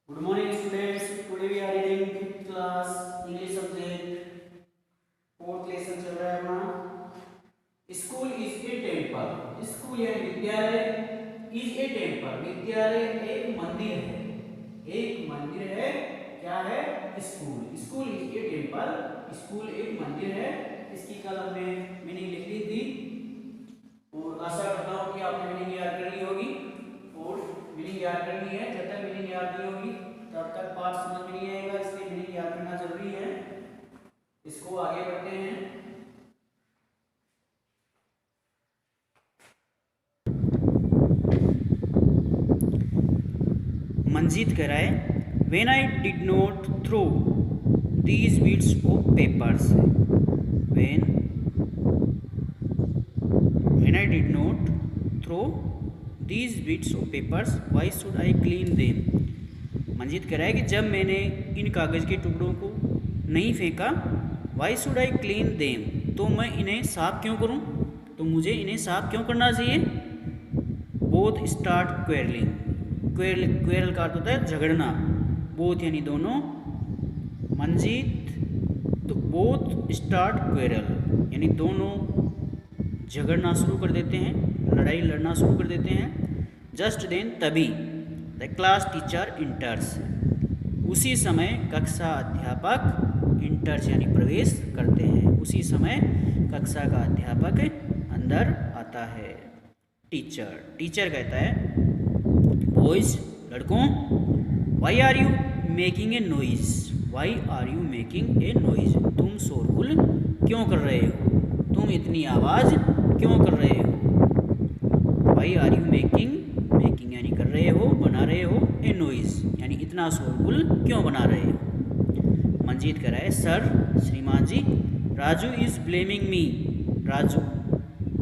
Good morning students. Today we are reading 5th class English subject. 4th lesson चल रहा है अपना. School is a temple. School यानी विद्यालय. Is a temple. विद्यालय एक मंदिर है. एक मंदिर है. क्या है? School. School is a temple. School एक मंदिर है. इसकी कल हमने मीनिंग लिख ली थी और आशा करता हूँ कि आपने मीनिंग याद कर ली होगी. और मीनिंग याद करनी है. जब तक मीनिंग याद नहीं होगी तब तक पाठ समझ में नहीं आएगा, इसलिए मीनिंग याद करना जरूरी है. इसको आगे बढ़ते हैं. मंजीत कह रहा है when I did not throw these bits of papers. When I did not throw these bits of papers why should I clean them. Manjeet कह रहा है कि जब मैंने इन कागज़ के टुकड़ों को नहीं फेंका, why should I clean them, तो मैं इन्हें साफ क्यों करूं, तो मुझे इन्हें साफ क्यों करना चाहिए. Both start quarrelling. क्वेरल का अर्थ होता है झगड़ना. बोथ यानी दोनों. मंजीत तो बोथ स्टार्ट क्वेरल यानी दोनों झगड़ना शुरू कर देते हैं, लड़ाई लड़ना शुरू कर देते हैं. जस्ट देन तभी द क्लास टीचर इंटर्स. उसी समय कक्षा अध्यापक इंटर्स यानी प्रवेश करते हैं. उसी समय कक्षा का अध्यापक अंदर आता है. टीचर कहता है बॉयज लड़कों, why are you making a noise. Why are you making a noise. तुम शोरगुल क्यों कर रहे हो, तुम इतनी आवाज़ क्यों कर रहे हो. वाई आर यू मेकिंग यानी कर रहे हो, बना रहे हो. ए नॉइज यानी इतना शोरगुल क्यों बना रहे हो. मंजीत कह रहा है सर, श्रीमान जी, Raju is blaming me. Raju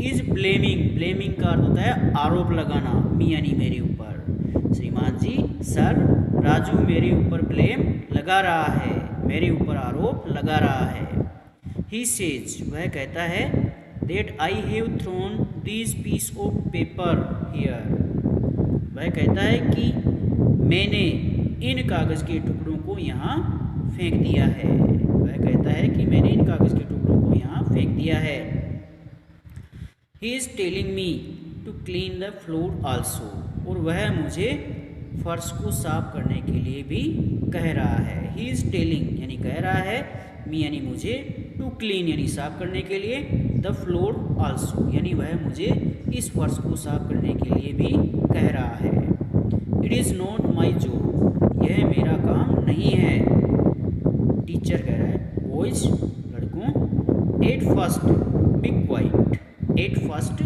is blaming का अर्थ होता है आरोप लगाना. मी यानी मेरे ऊपर. श्रीमान जी, सर, राजू मेरे ऊपर ब्लेम लगा रहा है, मेरे ऊपर आरोप लगा रहा है. ही सेज वह कहता है that I have thrown this piece of paper here. वह कहता है कि मैंने इन कागज़ के टुकड़ों को यहाँ फेंक दिया है. वह कहता है कि मैंने इन कागज़ के टुकड़ों को यहाँ फेंक दिया है. He is telling me to clean the floor also. और वह मुझे फर्श को साफ करने के लिए भी कह रहा है. ही इज़ टेलिंग यानी कह रहा है, मी यानी मुझे, टू क्लीन यानी साफ करने के लिए, द फ्लोर आल्सो यानी वह मुझे इस फर्श को साफ करने के लिए भी कह रहा है. It is not my job. यह मेरा काम नहीं है. टीचर कह रहा है बॉयज लड़कों, at first be quiet. At first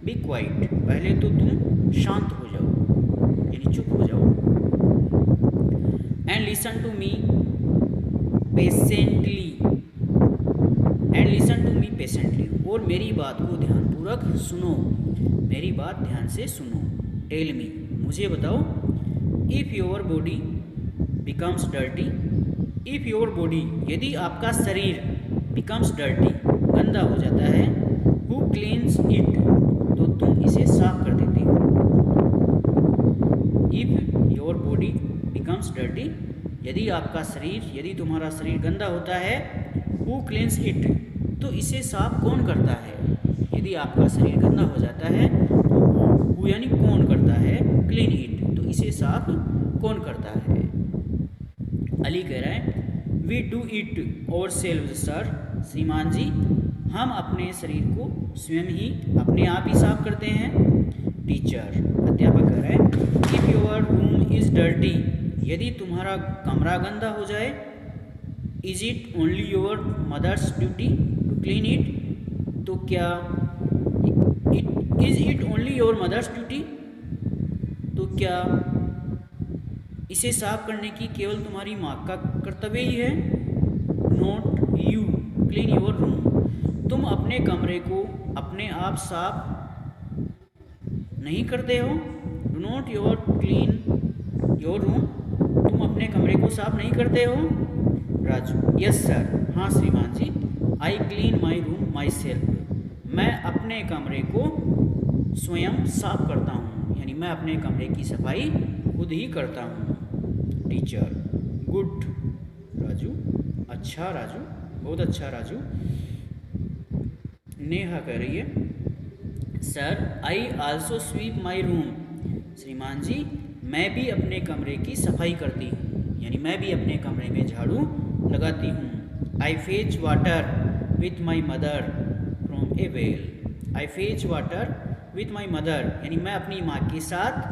be quiet. पहले तो तुम शांत हो जाओ यानी चुप हो जाओ. And listen to me patiently. और मेरी बात को ध्यानपूर्वक सुनो. मेरी बात ध्यान से सुनो. टेल मी मुझे बताओ. If your body becomes dirty. If your body यदि आपका शरीर बिकम्स डर्टी गंदा हो जाता है, हु क्लीन्स इट तो तुम इसे साफ कर देते हो. If your body becomes dirty यदि आपका शरीर, यदि तुम्हारा शरीर गंदा होता है, हु क्लीन्स इट तो इसे साफ कौन करता है. यदि आपका शरीर गंदा हो जाता है तो हु यानी कौन करता है, क्लीन इट तो इसे साफ कौन करता है. अली कह रहा है वी डू इट और सेल्व्स सर. श्रीमान जी, हम अपने शरीर को स्वयं ही अपने आप ही साफ करते हैं. टीचर अध्यापक कह रहा है if your room is dirty. यदि तुम्हारा कमरा गंदा हो जाए, is it only your mother's duty to clean it. तो क्या is it only your mother's duty, तो क्या इसे साफ करने की केवल तुम्हारी माँ का कर्तव्य ही है. Not you clean your room. तुम अपने कमरे को अपने आप साफ नहीं करते हो. Do not your clean your room. तुम अपने कमरे को साफ नहीं करते हो. Raju yes sir. हाँ श्रीमान जी, I clean my room myself. मैं अपने कमरे को स्वयं साफ करता हूँ यानी मैं अपने कमरे की सफाई खुद ही करता हूँ. टीचर। गुड राजू, अच्छा राजू, बहुत अच्छा राजू। नेहा कह रही है sir I also sweep my room. श्रीमान जी मैं भी अपने कमरे की सफाई करती हूँ, यानी मैं भी अपने कमरे में झाड़ू लगाती हूँ। I fetch water with my mother from a well. I fetch water with my mother, यानी मैं अपनी माँ के साथ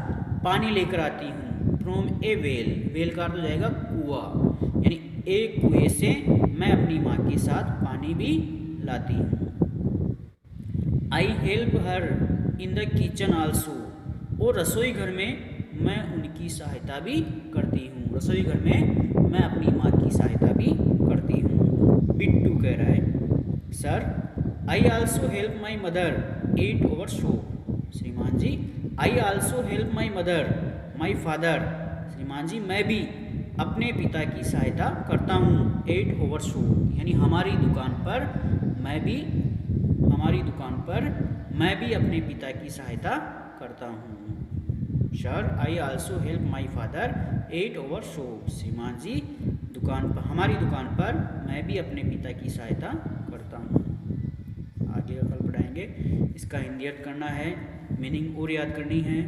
पानी लेकर आती हूँ। फ्रॉम ए वेल, वेल का अर्थ हो जाएगा कुआं, यानी एक कुएं से मैं अपनी माँ के साथ पानी भी लाती हूँ। I help her in the kitchen also, और रसोई घर में मैं उनकी सहायता भी करती हूँ। रसोई घर में मैं अपनी माँ की सहायता भी करती हूँ। बिट्टू कह रहा है sir I also help my mother eat over show. श्रीमान जी I also help my mother my father. श्रीमान जी मैं भी अपने पिता की सहायता करता हूँ। एट ओवर शो, यानी हमारी दुकान पर मैं भी अपने पिता की सहायता करता हूँ। Sir I also help my father eight over show. श्रीमान जी हमारी दुकान पर मैं भी अपने पिता की सहायता करता हूँ। आगे कल पढ़ाएंगे। इसका हिंदी अर्थ करना है, मीनिंग और याद करनी है।